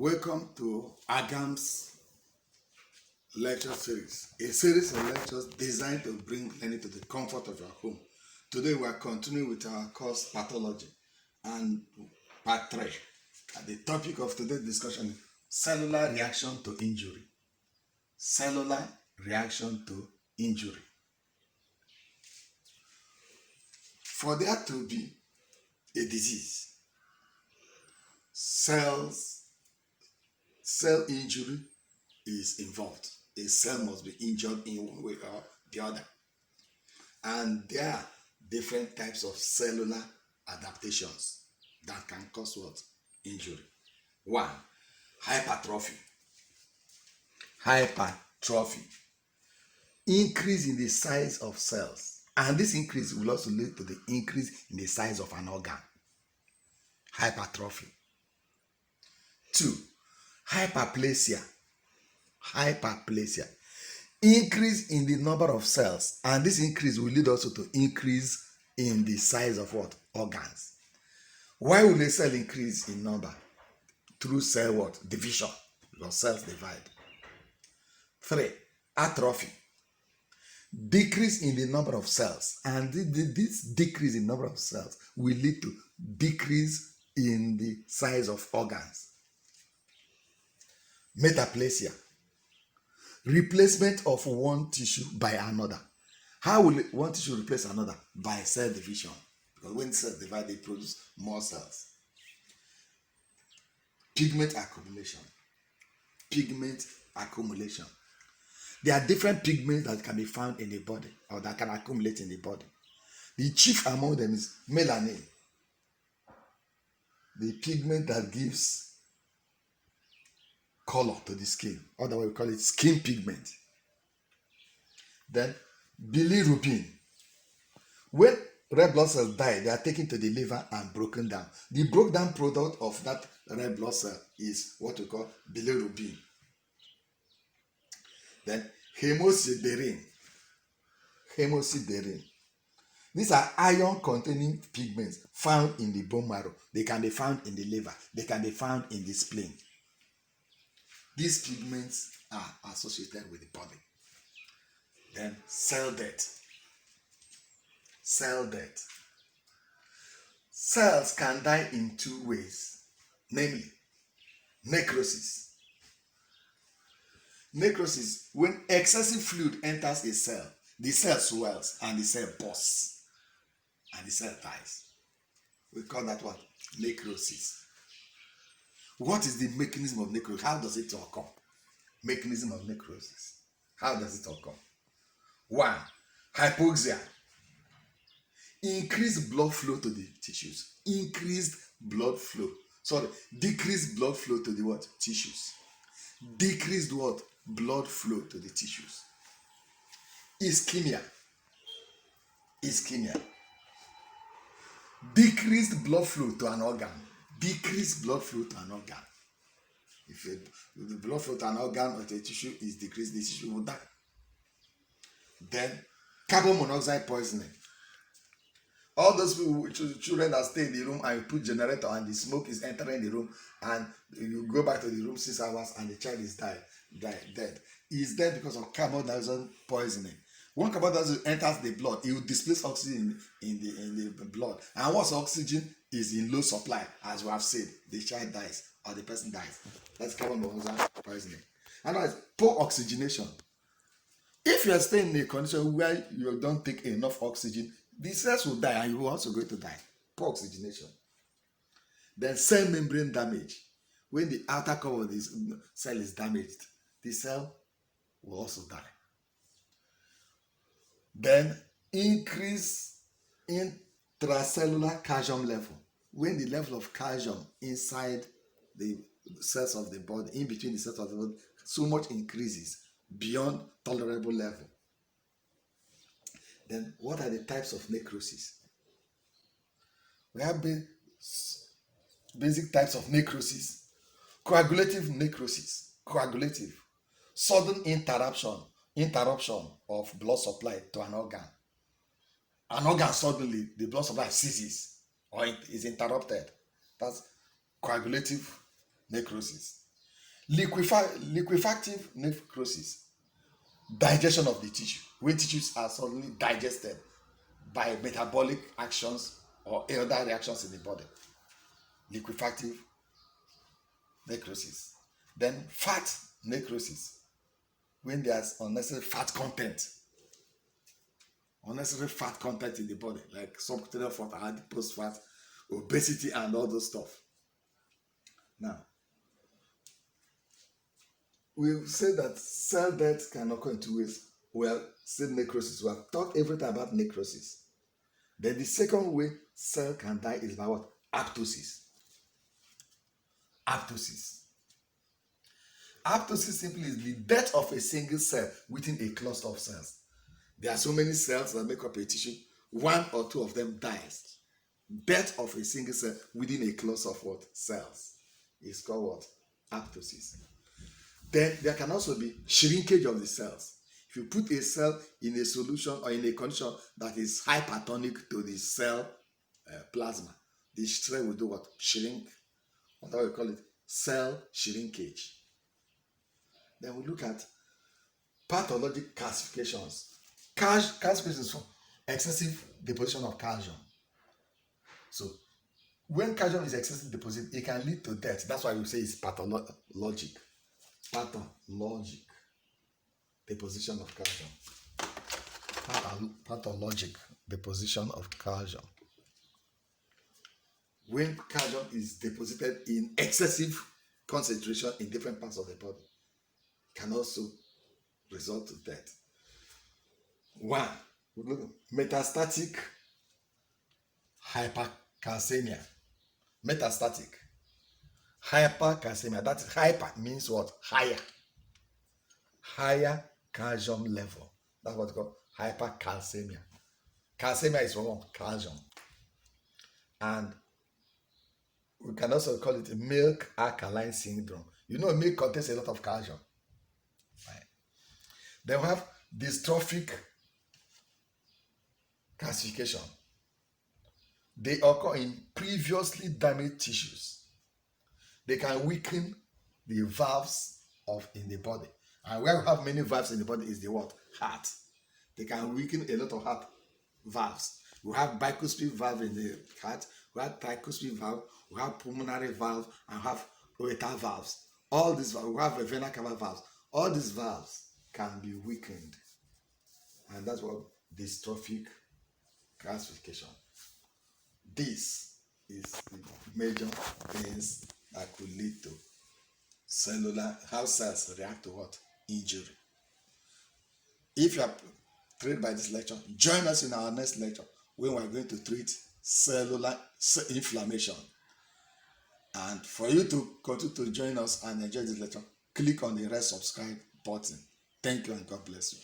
Welcome to Agam's lecture series, a series of lectures designed to bring learning to the comfort of your home. Today we are continuing with our course Pathology and part 3. And the topic of today's discussion is cellular reaction to injury. Cellular reaction to injury. For there to be a disease, cell injury is involved. A cell must be injured in one way or the other. And there are different types of cellular adaptations that can cause what? Injury. 1. Hypertrophy. Hypertrophy. Increase in the size of cells. And this increase will also lead to the increase in the size of an organ. Hypertrophy. 2. Hyperplasia. Hyperplasia. Increase in the number of cells, and this increase will lead also to increase in the size of what? Organs. Why will a cell increase in number? Through cell what? Division. Because cells divide. 3. Atrophy. Decrease in the number of cells, and this decrease in number of cells will lead to decrease in the size of organs. Metaplasia. Replacement of one tissue by another. How will one tissue replace another? By cell division. Because when cells divide, they produce more cells. Pigment accumulation. Pigment accumulation. There are different pigments that can be found in the body or that can accumulate in the body. The chief among them is melanin, the pigment that gives color to the skin. Otherwise, we call it skin pigment. Then, bilirubin. When red blood cells die, they are taken to the liver and broken down. The broken down product of that red blood cell is what we call bilirubin. Then, hemosiderin. Hemosiderin. These are iron-containing pigments found in the bone marrow. They can be found in the liver. They can be found in the spleen. These pigments are associated with the body. Then cell death. Cell death. Cells can die in 2 ways, namely necrosis. Necrosis, when excessive fluid enters a cell, the cell swells and the cell bursts and the cell dies. We call that what? Necrosis. What is the mechanism of necrosis? How does it occur? Mechanism of necrosis. How does it occur? 1. Hypoxia. Increased blood flow to the tissues. Decreased blood flow to the what? Tissues. Decreased what? Blood flow to the tissues. Ischemia. Decreased blood flow to an organ. Decreased blood flow to an organ. If the blood flow to an organ or to a tissue is decreased, the tissue will die. Then carbon monoxide poisoning. All those people, children that stay in the room and you put generator and the smoke is entering the room and you go back to the room 6 hours and the child is dead. Is dead because of carbon dioxide poisoning. When carbon dioxide enters the blood, it will displace oxygen in the blood. And once oxygen is in low supply, as we have said, the child dies or the person dies. That's carbon monoxide poisoning. Otherwise, poor oxygenation. If you are staying in a condition where you don't take enough oxygen, the cells will die and you will also going to die. Poor oxygenation. Then cell membrane damage. When the outer cover of this cell is damaged, the cell will also die. Then increase intracellular calcium level. When the level of calcium inside the cells of the body, in between the cells of the body, so much increases beyond tolerable level. Then what are the types of necrosis? We have basic types of necrosis. Coagulative necrosis. Coagulative. Sudden interruption of blood supply to an organ. An organ suddenly, the blood supply ceases or it is interrupted. That's coagulative necrosis. Liquefactive necrosis, digestion of the tissue. When tissues are suddenly digested by metabolic actions or other reactions in the body. Liquefactive necrosis. Then fat necrosis, when there's unnecessary fat content in the body, like subcutaneous fat, adipose fat, obesity, and all those stuff. Now, we say that cell death can occur in two ways. Well, cell necrosis. We have talked everything about necrosis. Then the second way cell can die is by what? Apoptosis. Apoptosis. Apoptosis simply is the death of a single cell within a cluster of cells. There are so many cells that make up a tissue. One or two of them dies. Death of a single cell within a cluster of what? Cells. Is called what? Apoptosis. Then there can also be shrinkage of the cells. If you put a cell in a solution or in a condition that is hypertonic to the cell plasma, the cell will do what? Shrink. What do we call it? Cell shrinkage. Then we look at pathology calcifications. Calcification is excessive deposition of calcium. So when calcium is excessive deposit, it can lead to death. That's why we say it's pathologic. Pathologic deposition of calcium. Pathologic deposition of calcium. When calcium is deposited in excessive concentration in different parts of the body, can also result to death. One, metastatic hypercalcemia. Metastatic hypercalcemia. That is hyper means what? Higher. Higher calcium level. That's what we call hypercalcemia. Calcemia is what? Calcium. And we can also call it milk alkaline syndrome. You know, milk contains a lot of calcium. Right. Then we have dystrophic calcification. They occur in previously damaged tissues. They can weaken the valves in the body. And where we have many valves in the body is the what? Heart. They can weaken a lot of heart valves. We have bicuspid valve in the heart, we have tricuspid valve, we have pulmonary valve, and we have aortic valves. All these valves, we have a vena cava valves. All these valves can be weakened. And that's what dystrophic calcification. This is the major things that could lead to cellular, how cells react to what? Injury. If you are treated by this lecture, join us in our next lecture when we are going to treat cellular inflammation. And for you to continue to join us and enjoy this lecture, click on the red subscribe button. Thank you and God bless you.